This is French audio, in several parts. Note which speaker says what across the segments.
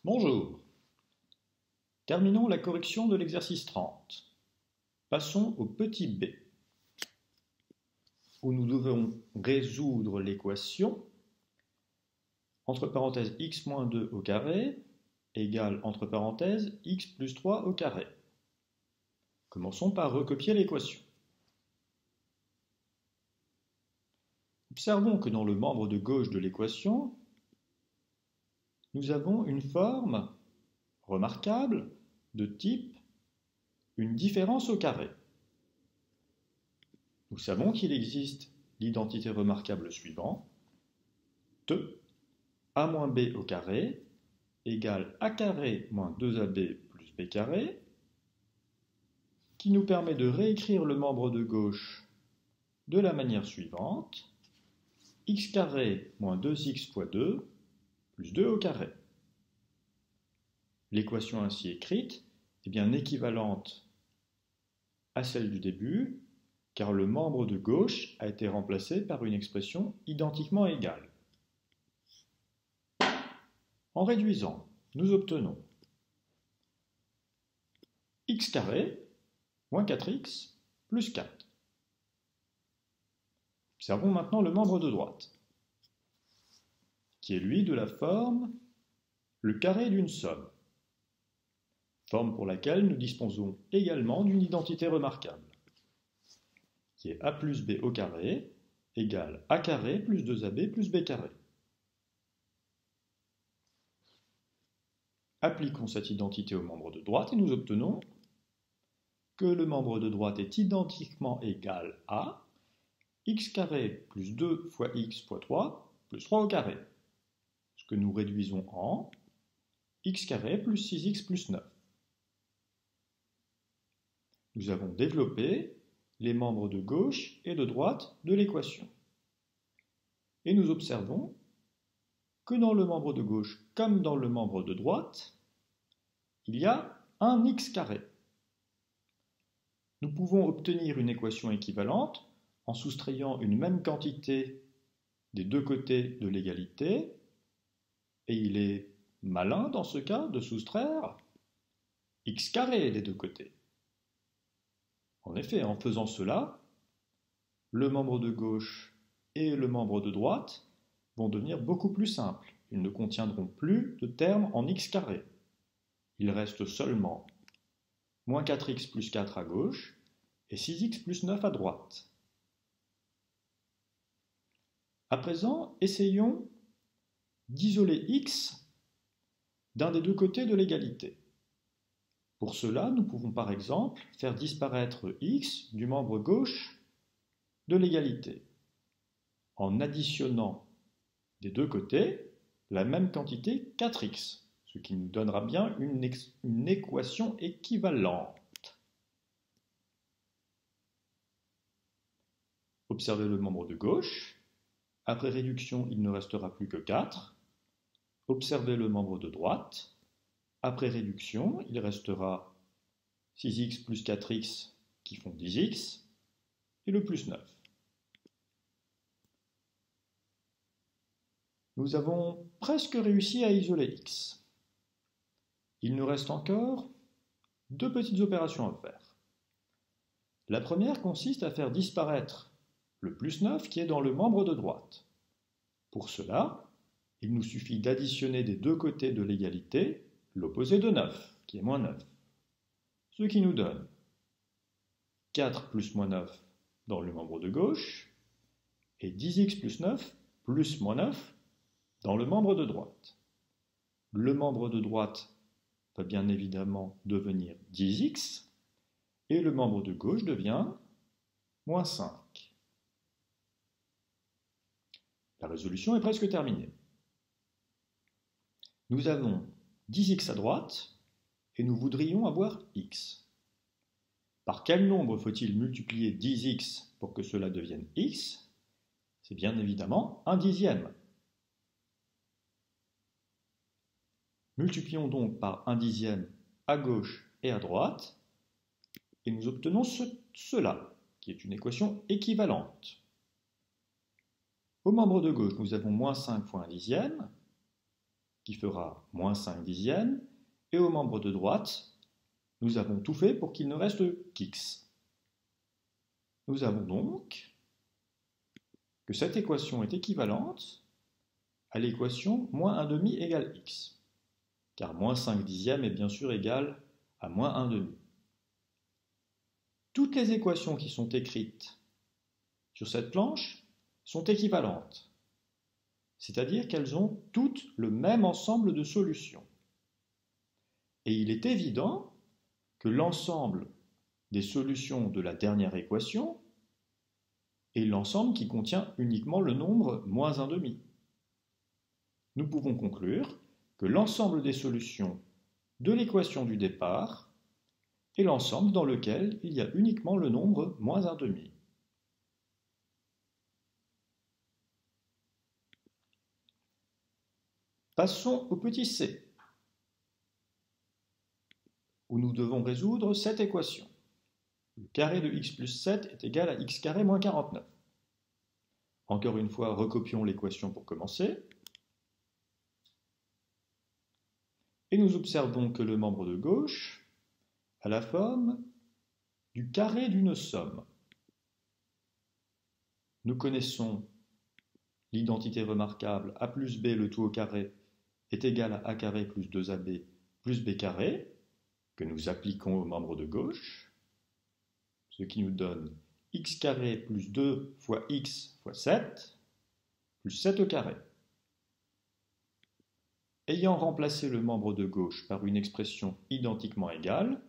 Speaker 1: Bonjour. Terminons la correction de l'exercice 30. Passons au petit b, où nous devons résoudre l'équation entre parenthèses x-2 au carré égale entre parenthèses x plus 3 au carré. Commençons par recopier l'équation. Observons que dans le membre de gauche de l'équation, nous avons une forme remarquable de type une différence au carré. Nous savons qu'il existe l'identité remarquable suivante, a moins b au carré égale a carré moins 2ab plus b carré, qui nous permet de réécrire le membre de gauche de la manière suivante, x carré moins 2x fois 2 plus 2 au carré. L'équation ainsi écrite est bien équivalente à celle du début, car le membre de gauche a été remplacé par une expression identiquement égale. En réduisant, nous obtenons x carré moins 4x plus 4. Observons maintenant le membre de droite, qui est lui de la forme le carré d'une somme, forme pour laquelle nous disposons également d'une identité remarquable, qui est a plus b au carré égale a carré plus 2ab plus b carré. Appliquons cette identité au membre de droite et nous obtenons que le membre de droite est identiquement égal à x carré plus 2 fois x fois 3 plus 3 au carré, ce que nous réduisons en x carré plus 6x plus 9. Nous avons développé les membres de gauche et de droite de l'équation. Et nous observons que dans le membre de gauche comme dans le membre de droite, il y a un x carré. Nous pouvons obtenir une équation équivalente en soustrayant une même quantité des deux côtés de l'égalité, et il est malin dans ce cas de soustraire x carré des deux côtés. En effet, en faisant cela, le membre de gauche et le membre de droite vont devenir beaucoup plus simples. Ils ne contiendront plus de termes en x carré. Il reste seulement moins 4x plus 4 à gauche et 6x plus 9 à droite. À présent, essayons d'isoler x d'un des deux côtés de l'égalité. Pour cela, nous pouvons par exemple faire disparaître x du membre gauche de l'égalité en additionnant des deux côtés la même quantité 4x, ce qui nous donnera bien une équation équivalente. Observez le membre de gauche. Après réduction, il ne restera plus que 4. Observez le membre de droite. Après réduction, il restera 6x plus 4x qui font 10x et le plus 9. Nous avons presque réussi à isoler x. Il nous reste encore deux petites opérations à faire. La première consiste à faire disparaître le plus 9 qui est dans le membre de droite. Pour cela, il nous suffit d'additionner des deux côtés de l'égalité l'opposé de 9, qui est moins 9. Ce qui nous donne 4 plus moins 9 dans le membre de gauche et 10x plus 9 plus moins 9 dans le membre de droite. Le membre de droite va bien évidemment devenir 10x et le membre de gauche devient moins 5. La résolution est presque terminée. Nous avons 10x à droite et nous voudrions avoir x. Par quel nombre faut-il multiplier 10x pour que cela devienne x? C'est bien évidemment un dixième. Multiplions donc par un dixième à gauche et à droite et nous obtenons cela, qui est une équation équivalente. Au membre de gauche, nous avons moins 5 fois un dixième. qui fera moins 5 dixièmes, et au membre de droite, nous avons tout fait pour qu'il ne reste qu'x. Nous avons donc que cette équation est équivalente à l'équation moins 1 demi égale x, car moins 5 dixièmes est bien sûr égal à moins 1 demi. Toutes les équations qui sont écrites sur cette planche sont équivalentes, c'est-à-dire qu'elles ont toutes le même ensemble de solutions. Et il est évident que l'ensemble des solutions de la dernière équation est l'ensemble qui contient uniquement le nombre moins 1 demi. Nous pouvons conclure que l'ensemble des solutions de l'équation du départ est l'ensemble dans lequel il y a uniquement le nombre moins 1 demi. Passons au petit c, où nous devons résoudre cette équation. Le carré de x plus 7 est égal à x carré moins 49. Encore une fois, recopions l'équation pour commencer. Et nous observons que le membre de gauche a la forme du carré d'une somme. Nous connaissons l'identité remarquable a plus b le tout au carré est égal à a carré plus 2ab plus b carré, que nous appliquons au membre de gauche, ce qui nous donne x carré plus 2 fois x fois 7, plus 7 au carré. Ayant remplacé le membre de gauche par une expression identiquement égale,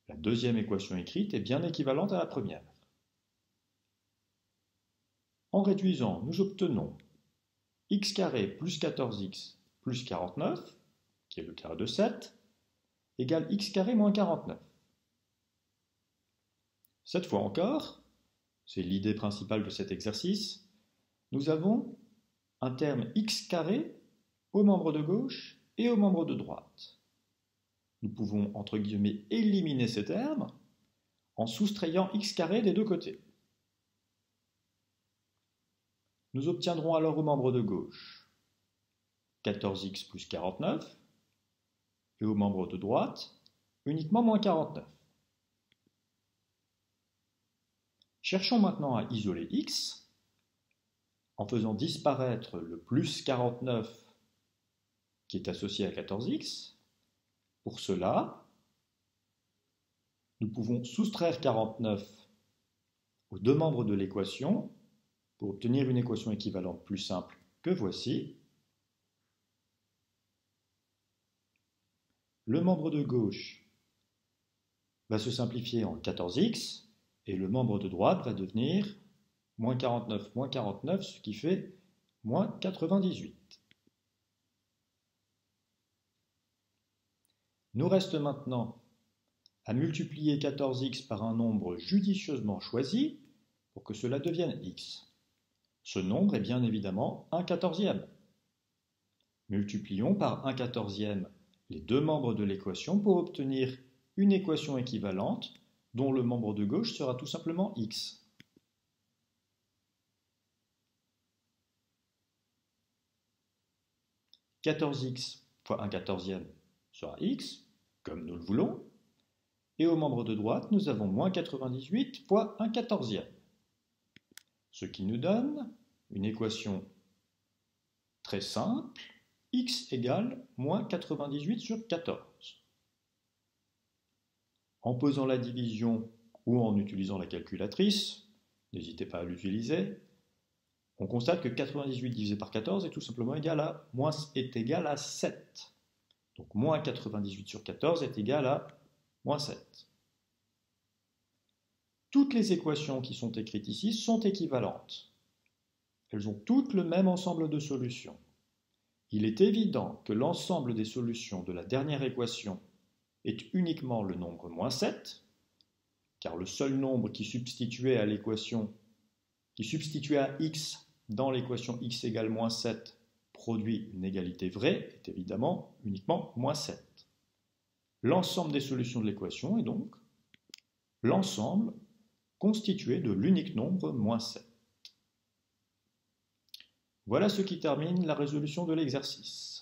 Speaker 1: la deuxième équation écrite est bien équivalente à la première. En réduisant, nous obtenons x carré plus 14x plus 49, qui est le carré de 7, égale x carré moins 49. Cette fois encore, c'est l'idée principale de cet exercice, nous avons un terme x carré au membre de gauche et au membre de droite. Nous pouvons, entre guillemets, éliminer ces termes en soustrayant x carré des deux côtés. Nous obtiendrons alors au membre de gauche 14x plus 49 et au membre de droite uniquement moins 49. Cherchons maintenant à isoler x en faisant disparaître le plus 49 qui est associé à 14x. Pour cela, nous pouvons soustraire 49 aux deux membres de l'équation pour obtenir une équation équivalente plus simple que voici. Le membre de gauche va se simplifier en 14x et le membre de droite va devenir moins 49, ce qui fait moins 98. Nous reste maintenant à multiplier 14x par un nombre judicieusement choisi pour que cela devienne x. Ce nombre est bien évidemment 1/14. Multiplions par 1/14 les deux membres de l'équation pour obtenir une équation équivalente dont le membre de gauche sera tout simplement x. « 14x fois 1/14 sera x, comme nous le voulons, et au membre de droite, nous avons moins 98 fois 1/14, ce qui nous donne une équation très simple, x égale moins 98 sur 14. En posant la division ou en utilisant la calculatrice, n'hésitez pas à l'utiliser, on constate que 98 divisé par 14 est tout simplement égal à 7. Donc moins 98 sur 14 est égal à moins 7. Toutes les équations qui sont écrites ici sont équivalentes. Elles ont toutes le même ensemble de solutions. Il est évident que l'ensemble des solutions de la dernière équation est uniquement le nombre moins 7, car le seul nombre qui substituait à l'équation, qui substituait à x dans l'équation x égale moins 7 produit une égalité vraie, est évidemment uniquement moins 7. L'ensemble des solutions de l'équation est donc l'ensemble constitué de l'unique nombre moins 7. Voilà ce qui termine la résolution de l'exercice.